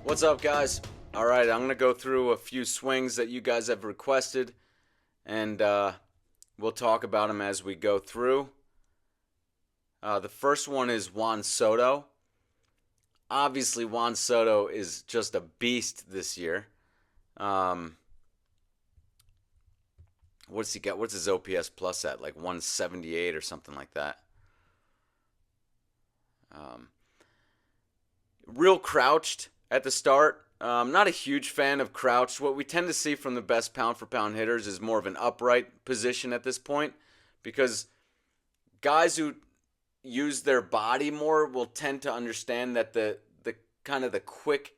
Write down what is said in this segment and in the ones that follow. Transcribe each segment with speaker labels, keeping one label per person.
Speaker 1: What's up, guys? All right, I'm going to go through a few swings that you guys have requested, and we'll talk about them as we go through. The first one is Juan Soto. Obviously, Juan Soto is just a beast this year. What's he got? What's his OPS plus at? Like 178 or something like that. Real crouched at the start. Not a huge fan of crouched. What we tend to see from the best pound for pound hitters is more of an upright position at this point, because guys who use their body more will tend to understand that the kind of the quick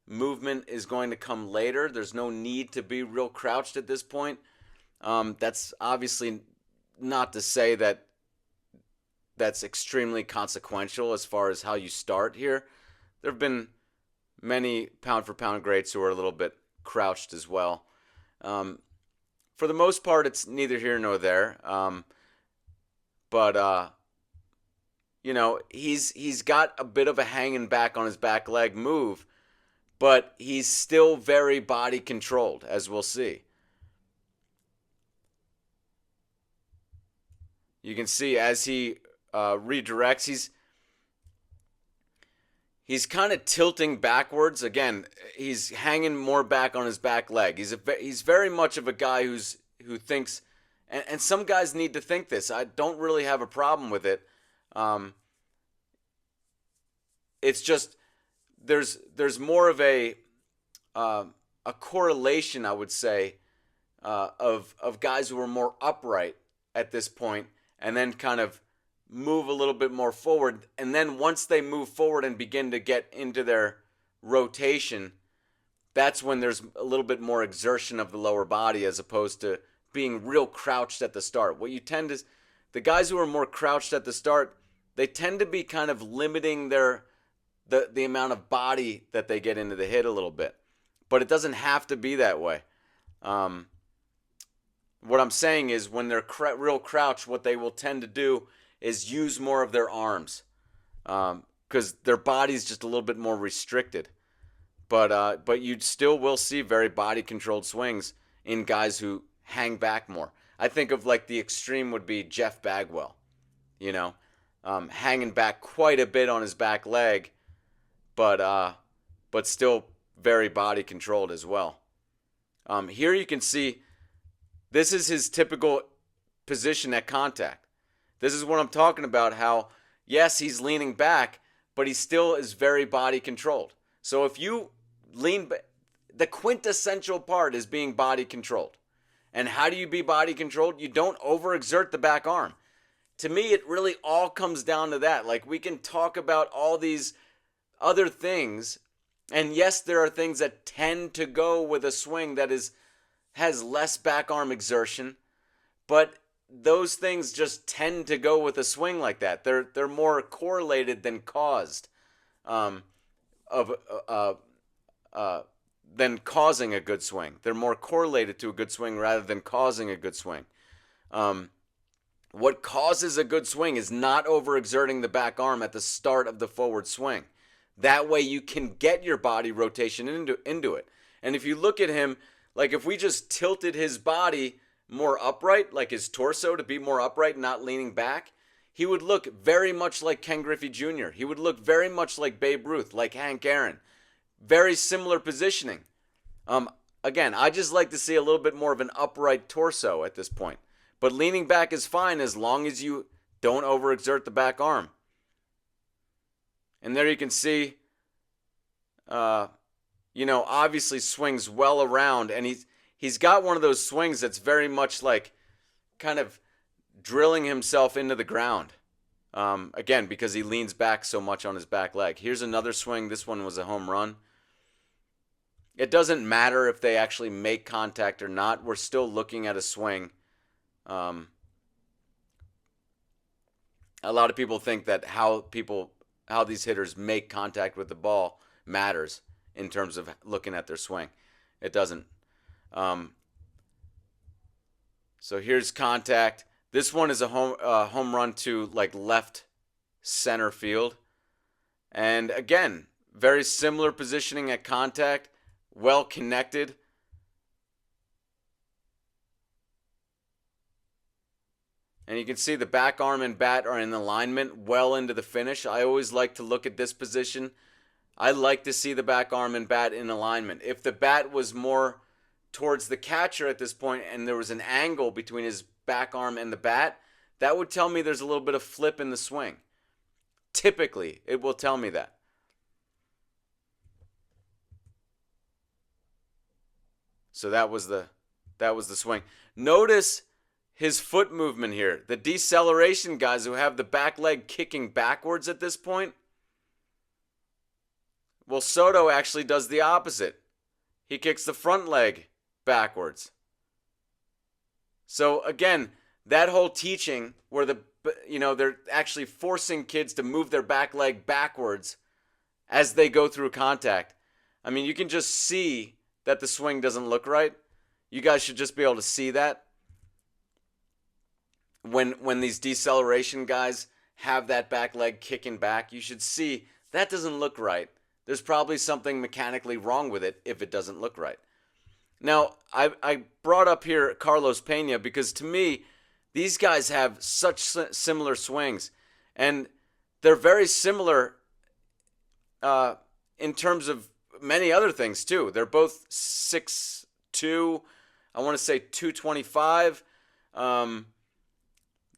Speaker 1: movement is going to come later. There's no need to be real crouched at this point. That's obviously not to say that that's extremely consequential as far as how you start here. There have been many pound for pound greats who are a little bit crouched as well. For the most part, it's neither here nor there. But he's got a bit of a hanging back on his back leg move, but he's still very body controlled, as we'll see. You can see as he redirects, he's kind of tilting backwards. Again, he's hanging more back on his back leg. He's very much of a guy who thinks, and some guys need to think this. I don't really have a problem with it. It's just there's more of a correlation, I would say, of guys who are more upright at this point, and then kind of move a little bit more forward. And then once they move forward and begin to get into their rotation, that's when there's a little bit more exertion of the lower body as opposed to being real crouched at the start. What you tend to, the guys who are more crouched at the start, they tend to be kind of limiting the amount of body that they get into the hit a little bit. But it doesn't have to be that way. What I'm saying is when they're real crouched, what they will tend to do is use more of their arms, because their body's just a little bit more restricted. But you still will see very body controlled swings in guys who hang back more. I think of like the extreme would be Jeff Bagwell, hanging back quite a bit on his back leg, but still very body controlled as well. Here you can see this is his typical position at contact. This is what I'm talking about, how, yes, he's leaning back, but he still is very body controlled. So if you lean back, the quintessential part is being body controlled. And how do you be body controlled? You don't overexert the back arm. To me, it really all comes down to that. Like, we can talk about all these other things, and yes, there are things that tend to go with a swing that has less back arm exertion, but those things just tend to go with a swing like that. They're more correlated than caused, than causing a good swing. They're more correlated to a good swing rather than causing a good swing. What causes a good swing is not overexerting the back arm at the start of the forward swing. That way you can get your body rotation into it. And if you look at him, like if we just tilted his body more upright, like his torso to be more upright, not leaning back, he would look very much like Ken Griffey Jr. He would look very much like Babe Ruth, like Hank Aaron. Very similar positioning. Again, I just like to see a little bit more of an upright torso at this point. But leaning back is fine as long as you don't overexert the back arm. And there you can see, obviously swings well around, and he's got one of those swings that's very much like kind of drilling himself into the ground. Again, because he leans back so much on his back leg. Here's another swing. This one was a home run. It doesn't matter if they actually make contact or not. We're still looking at a swing. A lot of people think that how these hitters make contact with the ball matters in terms of looking at their swing. It doesn't. So here's contact. This one is a home run to like left center field. And again, very similar positioning at contact, well connected. And you can see the back arm and bat are in alignment well into the finish. I always like to look at this position. I like to see the back arm and bat in alignment. If the bat was more towards the catcher at this point and there was an angle between his back arm and the bat, that would tell me there's a little bit of flip in the swing. Typically, it will tell me that. So that was the swing. Notice his foot movement here. The deceleration guys who have the back leg kicking backwards at this point. Well, Soto actually does the opposite. He kicks the front leg backwards. So again, that whole teaching where they're actually forcing kids to move their back leg backwards as they go through contact. I mean, you can just see that the swing doesn't look right. You guys should just be able to see that. When these deceleration guys have that back leg kicking back, you should see that doesn't look right. There's probably something mechanically wrong with it if it doesn't look right. Now, I brought up here Carlos Pena because to me, these guys have such similar swings. And they're very similar in terms of many other things too. They're both 6'2", I want to say 225.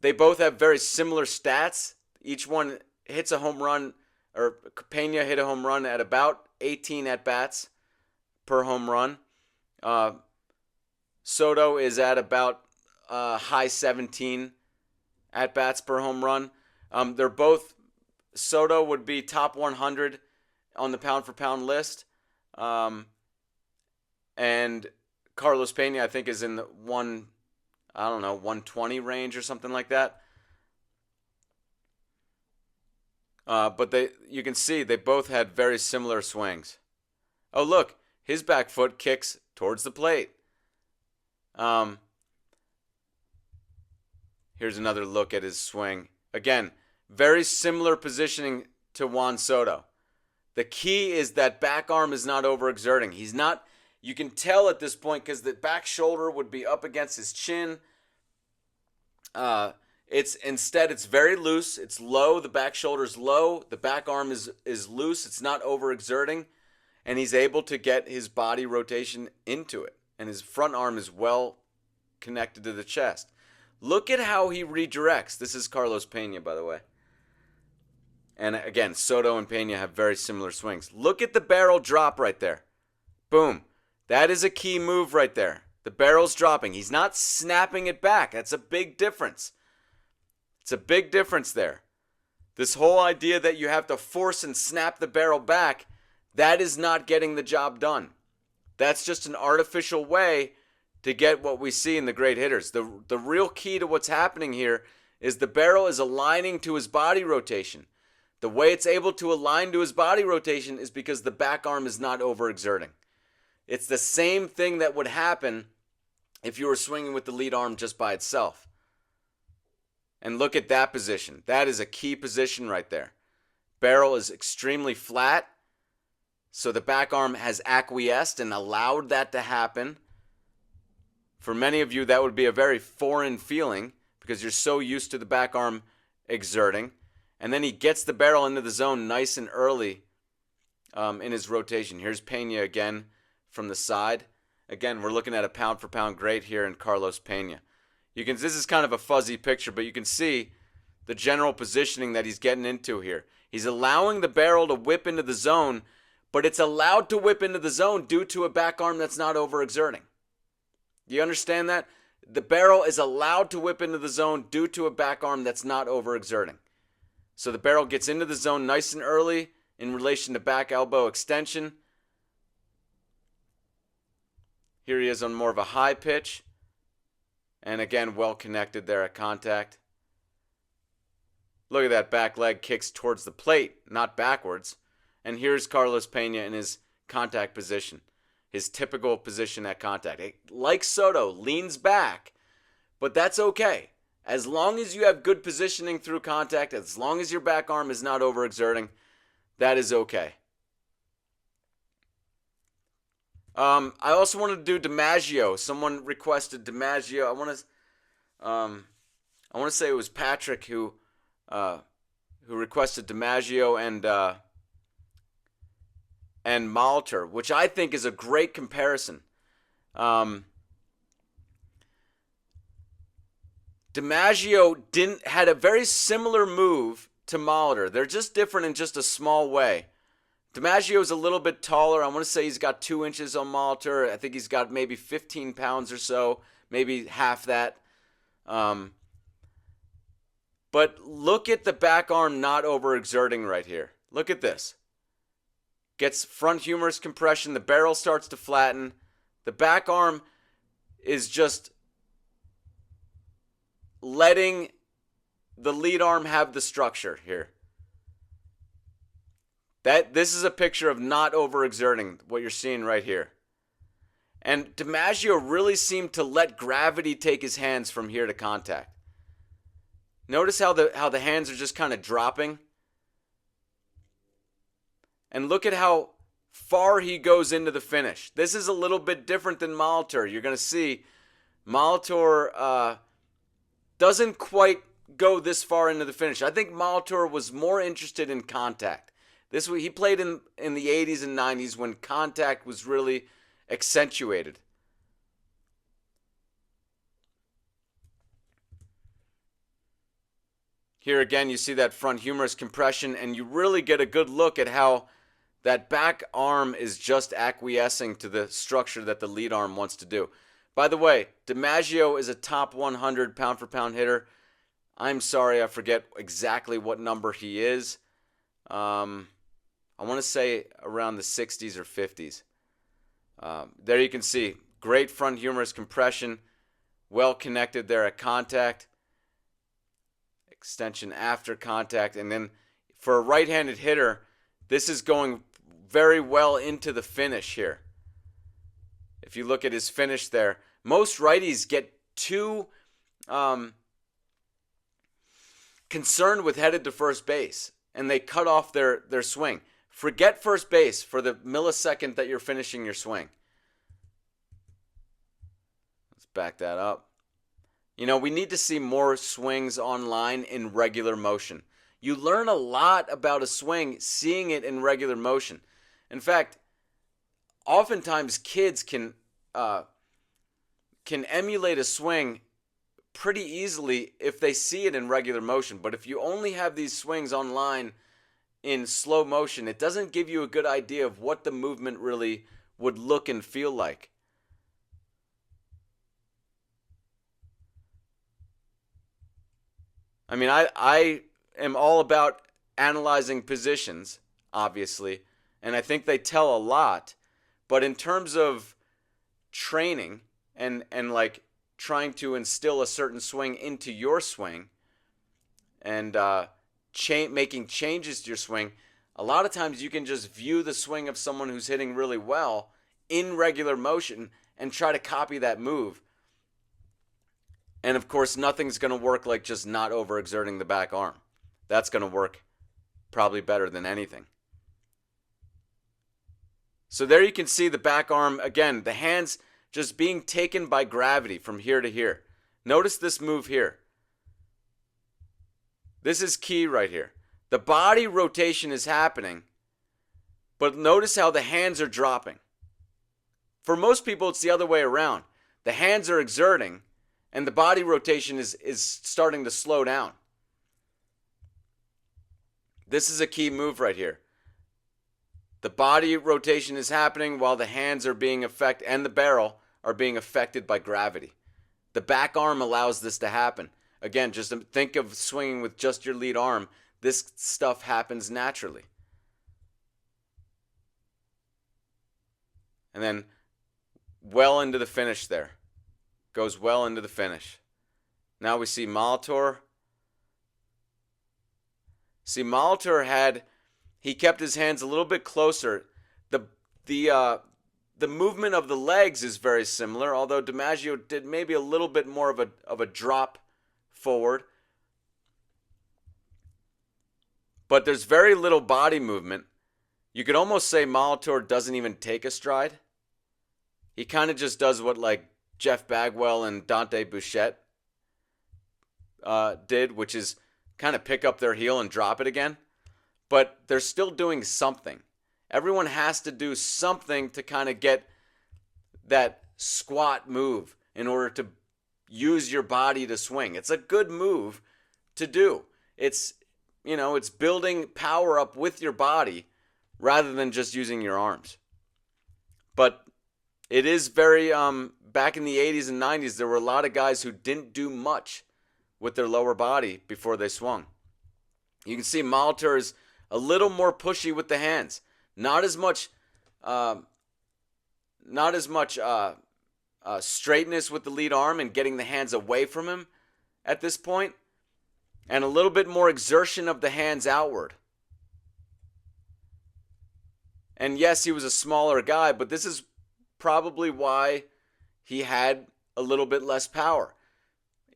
Speaker 1: They both have very similar stats. Each one hits a home run, or Pena hit a home run at about 18 at-bats per home run. Soto is at about high 17 at-bats per home run. They're both, Soto would be top 100 on the pound-for-pound list. And Carlos Pena, I think, is in the 120 range or something like that. But you can see they both had very similar swings. Oh, look, his back foot kicks towards the plate. Here's another look at his swing. Again, very similar positioning to Juan Soto. The key is that back arm is not overexerting. He's not, you can tell at this point because the back shoulder would be up against his chin. It's very loose. It's low. The back shoulder's low. The back arm is loose. It's not overexerting. And he's able to get his body rotation into it. And his front arm is well connected to the chest. Look at how he redirects. This is Carlos Pena, by the way. And again, Soto and Pena have very similar swings. Look at the barrel drop right there. Boom. That is a key move right there. The barrel's dropping. He's not snapping it back. That's a big difference. It's a big difference there. This whole idea that you have to force and snap the barrel back, that is not getting the job done. That's just an artificial way to get what we see in the great hitters. The real key to what's happening here is the barrel is aligning to his body rotation. The way it's able to align to his body rotation is because the back arm is not overexerting. It's the same thing that would happen if you were swinging with the lead arm just by itself. And look at that position. That is a key position right there. Barrel is extremely flat, so the back arm has acquiesced and allowed that to happen. For many of you, that would be a very foreign feeling because you're so used to the back arm exerting. And then he gets the barrel into the zone nice and early in his rotation. Here's Pena again from the side. Again, we're looking at a pound-for-pound great here in Carlos Pena. This is kind of a fuzzy picture, but you can see the general positioning that he's getting into here. He's allowing the barrel to whip into the zone, but it's allowed to whip into the zone due to a back arm that's not overexerting. Do you understand that? The barrel is allowed to whip into the zone due to a back arm that's not overexerting. So the barrel gets into the zone nice and early in relation to back elbow extension. Here he is on more of a high pitch. And again, well connected there at contact. Look at that back leg kicks towards the plate, not backwards. And here's Carlos Pena in his contact position. His typical position at contact. Like Soto, leans back. But that's okay. As long as you have good positioning through contact, as long as your back arm is not overexerting, that is okay. I also wanted to do Dimaggio. Someone requested Dimaggio. I want to say it was Patrick who requested Dimaggio and Molitor, which I think is a great comparison. Dimaggio had a very similar move to Molitor. They're just different in just a small way. Dimaggio is a little bit taller. I want to say he's got 2 inches on Molitor. I think he's got maybe 15 pounds or so, maybe half that. But look at the back arm not overexerting right here. Look at this. Gets front humerus compression. The barrel starts to flatten. The back arm is just letting the lead arm have the structure here. This is a picture of not overexerting, what you're seeing right here. And Dimaggio really seemed to let gravity take his hands from here to contact. Notice how the hands are just kind of dropping. And look at how far he goes into the finish. This is a little bit different than Molitor. You're going to see Molitor doesn't quite go this far into the finish. I think Molitor was more interested in contact. He played in the 80s and 90s when contact was really accentuated. Here again, you see that front humerus compression, and you really get a good look at how that back arm is just acquiescing to the structure that the lead arm wants to do. By the way, Dimaggio is a top 100 pound-for-pound hitter. I'm sorry, I forget exactly what number he is. I want to say around the 60s or 50s. There you can see great front humerus compression, well connected there at contact, extension after contact, and then for a right-handed hitter, this is going very well into the finish here. If you look at his finish there, most righties get too concerned with headed to first base, and they cut off their swing. Forget first base for the millisecond that you're finishing your swing. Let's back that up. You know, we need to see more swings online in regular motion. You learn a lot about a swing seeing it in regular motion. In fact, oftentimes kids can emulate a swing pretty easily if they see it in regular motion. But if you only have these swings online in slow motion, it doesn't give you a good idea of what the movement really would look and feel like. I mean, I am all about analyzing positions, obviously, and I think they tell a lot. But in terms of training and like trying to instill a certain swing into your swing and making changes to your swing, a lot of times you can just view the swing of someone who's hitting really well in regular motion and try to copy that move. And of course, nothing's going to work like just not overexerting the back arm. That's going to work probably better than anything. So there you can see the back arm, again, the hands just being taken by gravity from here to here. Notice this move here. This is key right here. The body rotation is happening, but notice how the hands are dropping. For most people, it's the other way around. The hands are exerting, and the body rotation is starting to slow down. This is a key move right here. The body rotation is happening while the hands are being affected, and the barrel are being affected by gravity. The back arm allows this to happen. Again, just think of swinging with just your lead arm. This stuff happens naturally. And then well into the finish there. Goes well into the finish. Now we see Molitor. See, Molitor he kept his hands a little bit closer. The movement of the legs is very similar, although Dimaggio did maybe a little bit more of a drop forward. But there's very little body movement. You could almost say Molitor doesn't even take a stride. He kind of just does what like Jeff Bagwell and Dante Bouchette did, which is kind of pick up their heel and drop it again. But they're still doing something. Everyone has to do something to kind of get that squat move in order to use your body to swing. It's a good move to do. It's, you know, it's building power up with your body rather than just using your arms. But it is very, back in the 80s and 90s, there were a lot of guys who didn't do much with their lower body before they swung. You can see Molitor is a little more pushy with the hands. Not as much straightness with the lead arm and getting the hands away from him at this point, and a little bit more exertion of the hands outward. And yes, he was a smaller guy, but this is probably why he had a little bit less power.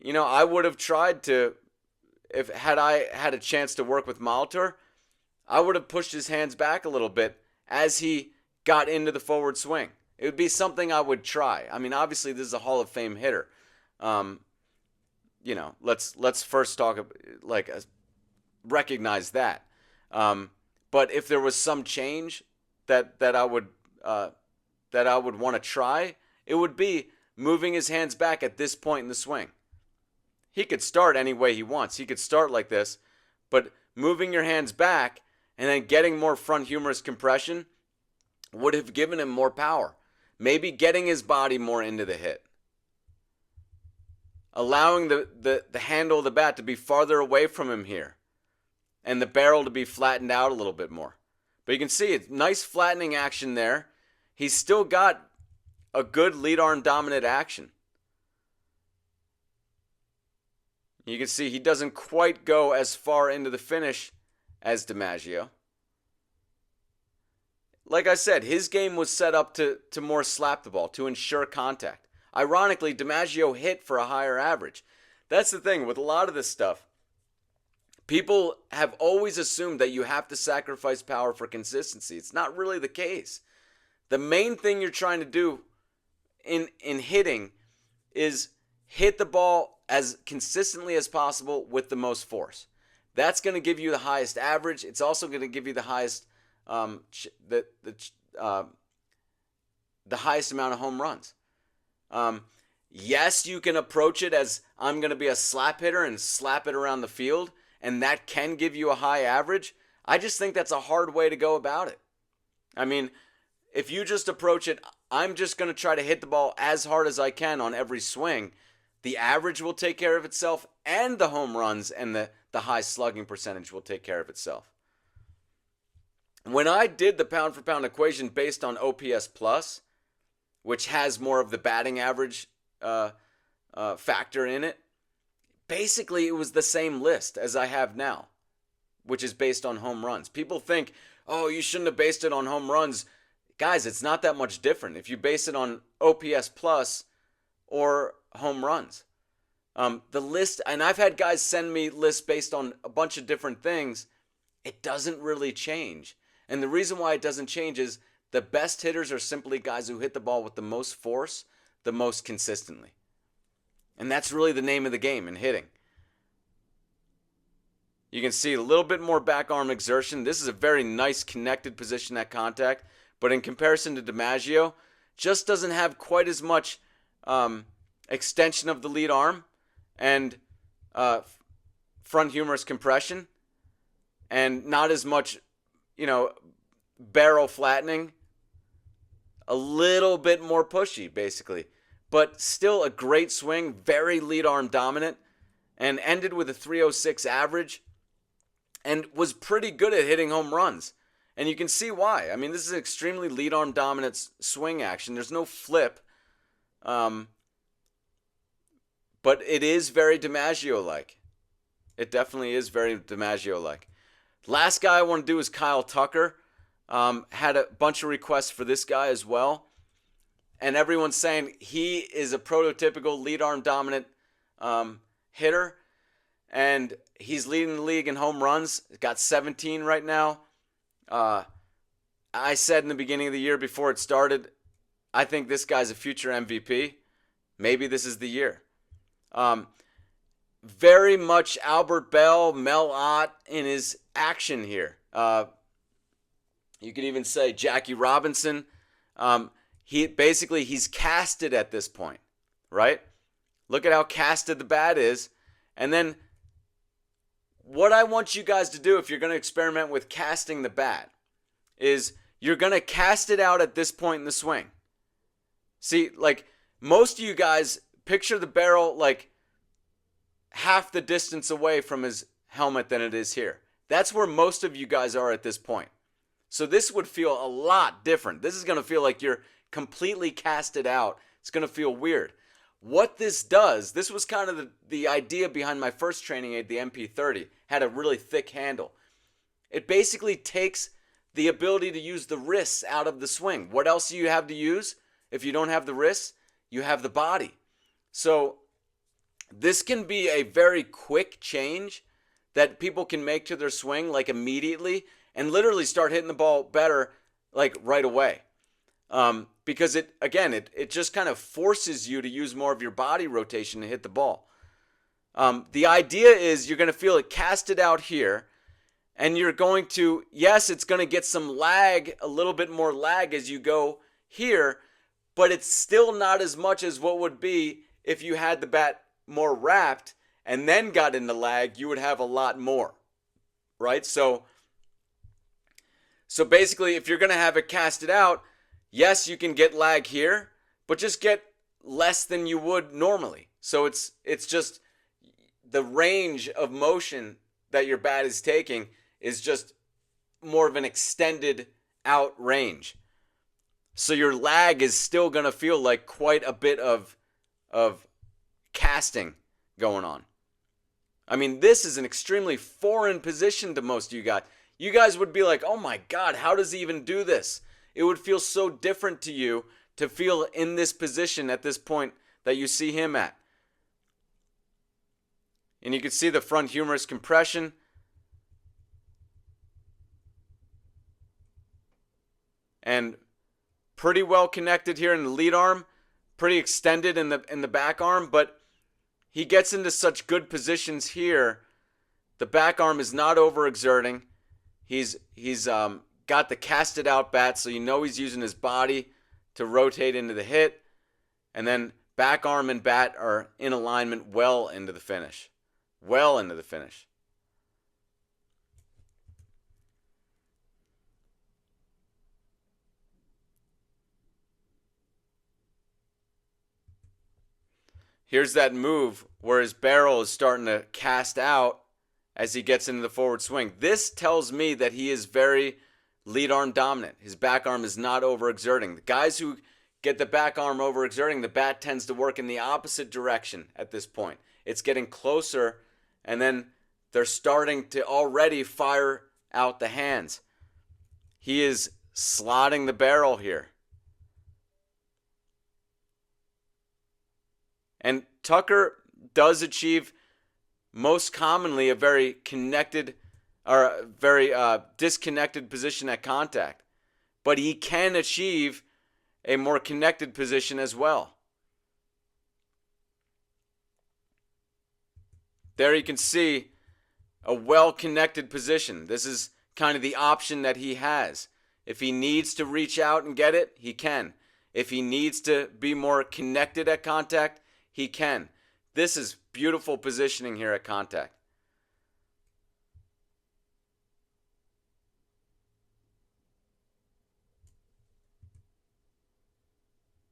Speaker 1: You know, I would have tried to, had I had a chance to work with Molitor, I would have pushed his hands back a little bit as he got into the forward swing. It would be something I would try. I mean, obviously, this is a Hall of Fame hitter. You know, let's first talk, recognize that. But if there was some change that I would want to try, it would be moving his hands back at this point in the swing. He could start any way he wants. He could start like this, but moving your hands back and then getting more front humerus compression would have given him more power. Maybe getting his body more into the hit. Allowing the handle of the bat to be farther away from him here. And the barrel to be flattened out a little bit more. But you can see it's nice flattening action there. He's still got a good lead arm dominant action. You can see he doesn't quite go as far into the finish as Dimaggio. Like I said, his game was set up to more slap the ball, to ensure contact. Ironically, Dimaggio hit for a higher average. That's the thing with a lot of this stuff. People have always assumed that you have to sacrifice power for consistency. It's not really the case. The main thing you're trying to do in hitting is hit the ball as consistently as possible with the most force. That's going to give you the highest average. It's also going to give you the highest the highest amount of home runs. Yes, you can approach it as I'm going to be a slap hitter and slap it around the field, and that can give you a high average. I just think that's a hard way to go about it. I mean, if you just approach it, I'm just going to try to hit the ball as hard as I can on every swing, the average will take care of itself, and the home runs and the high slugging percentage will take care of itself. When I did the pound for pound equation based on OPS plus, which has more of the batting average factor in it, basically it was the same list as I have now, which is based on home runs. People think, oh, you shouldn't have based it on home runs. Guys, it's not that much different if you base it on OPS plus or home runs. The list, and I've had guys send me lists based on a bunch of different things. It doesn't really change. And the reason why it doesn't change is the best hitters are simply guys who hit the ball with the most force, the most consistently. And that's really the name of the game in hitting. You can see a little bit more back arm exertion. This is a very nice connected position at contact. But in comparison to Dimaggio, just doesn't have quite as much extension of the lead arm and front humerus compression, and not as much, barrel flattening. A little bit more pushy, basically. But still a great swing, very lead arm dominant, and ended with a 306 average, and was pretty good at hitting home runs. And you can see why. I mean, this is an extremely lead arm dominant swing action. There's no flip. But it is very Dimaggio-like. It definitely is very Dimaggio-like. Last guy I want to do is Kyle Tucker. Had a bunch of requests for this guy as well. And everyone's saying he is a prototypical lead arm dominant hitter. And he's leading the league in home runs. Got 17 right now. I said in the beginning of the year before it started, I think this guy's a future MVP. Maybe this is the year. Very much Albert Bell, Mel Ott in his action here. You could even say Jackie Robinson. He's casted at this point, right? Look at how casted the bat is. And then what I want you guys to do if you're going to experiment with casting the bat is you're going to cast it out at this point in the swing. See, like most of you guys picture the barrel like half the distance away from his helmet than it is here. That's where most of you guys are at this point. So this would feel a lot different. This is going to feel like you're completely casted out. It's going to feel weird. What this does, this was kind of the idea behind my first training aid, the MP30. Had a really thick handle. It basically takes the ability to use the wrists out of the swing. What else do you have to use? If you don't have the wrists, you have the body. So this can be a very quick change that people can make to their swing like immediately and literally start hitting the ball better like right away. Because it just kind of forces you to use more of your body rotation to hit the ball. The idea is you're going to feel it casted out here, and you're going to, yes, it's going to get some lag, a little bit more lag as you go here, but it's still not as much as what would be if you had the bat more wrapped and then got into lag. You would have a lot more, right? So basically, if you're going to have it casted out, yes, you can get lag here, but just get less than you would normally. So it's just the range of motion that your bat is taking is just more of an extended out range. So your lag is still going to feel like quite a bit of casting going on. I mean, this is an extremely foreign position to most of you guys. You guys would be like, oh my God, how does he even do this? It would feel so different to you to feel in this position at this point that you see him at. And you can see the front humerus compression. And pretty well connected here in the lead arm, pretty extended in the back arm, but he gets into such good positions here. The back arm is not overexerting. He's got the casted out bat, so you know he's using his body to rotate into the hit. And then back arm and bat are in alignment well into the finish. Well into the finish. Here's that move where his barrel is starting to cast out as he gets into the forward swing. This tells me that he is very lead arm dominant. His back arm is not overexerting. The guys who get the back arm overexerting, the bat tends to work in the opposite direction at this point. It's getting closer, and then they're starting to already fire out the hands. He is slotting the barrel here. And Tucker does achieve most commonly a very connected or a very disconnected position at contact. But he can achieve a more connected position as well. There you can see a well-connected position. This is kind of the option that he has. If he needs to reach out and get it, he can. If he needs to be more connected at contact, he can. This is beautiful positioning here at contact.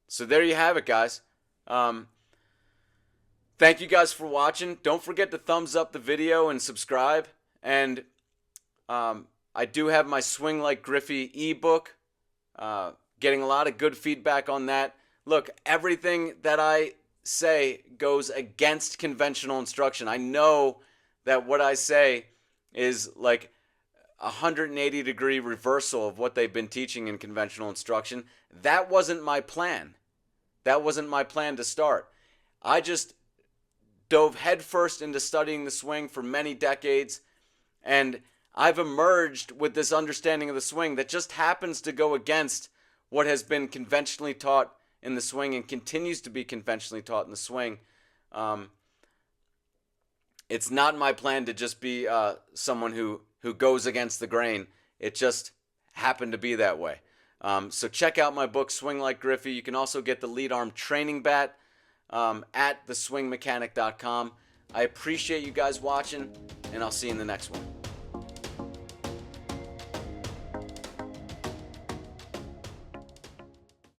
Speaker 1: So there you have it, guys. Thank you guys for watching. Don't forget to thumbs up the video and subscribe. And I do have my Swing Like Griffey ebook. Getting a lot of good feedback on that. Look, everything that I say goes against conventional instruction. I know that what I say is like 180-degree reversal of what they've been teaching in conventional instruction. That wasn't my plan. That wasn't my plan to start. I just dove headfirst into studying the swing for many decades, and I've emerged with this understanding of the swing that just happens to go against what has been conventionally taught in the swing and continues to be conventionally taught in the swing. It's not my plan to just be someone who goes against the grain. It just happened to be that way. So check out my book, Swing Like Griffey. You can also get the lead arm training bat at theswingmechanic.com. I appreciate you guys watching, and I'll see you in the next one.